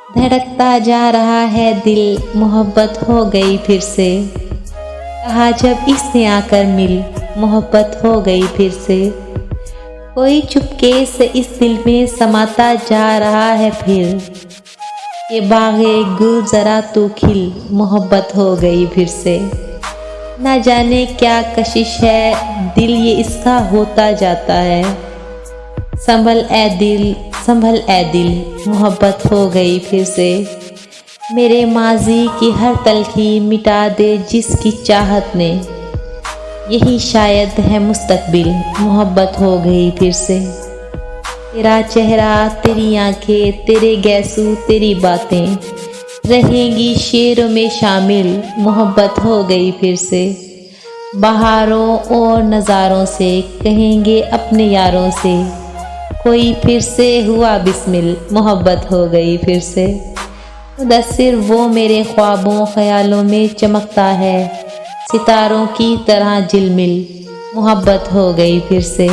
धड़कता जा रहा है दिल, मोहब्बत हो गई फिर से। कहा जब इसने आकर मिल, मोहब्बत हो गई फिर से। कोई चुपके से इस दिल में समाता जा रहा है फिर। ये बागे गुल जरा तू खिल, मोहब्बत हो गई फिर से। ना जाने क्या कशिश है, दिल ये इसका होता जाता है। संभल ए दिल, संभल ए दिल, मोहब्बत हो गई फिर से। मेरे माजी की हर तलखी मिटा दे जिसकी चाहत ने। यही शायद है मुस्तकबिल, मोहब्बत हो गई फिर से। तेरा चेहरा, तेरी आंखें, तेरे गैसू, तेरी बातें रहेंगी शेरों में शामिल, मोहब्बत हो गई फिर से। बहारों और नज़ारों से कहेंगे अपने यारों से, कोई फिर से हुआ बिस्मिल, मोहब्बत हो गई फिर से। मुदस्सिर वो मेरे ख्वाबों ख्यालों में चमकता है, सितारों की तरह झिलमिल, मोहब्बत हो गई फिर से।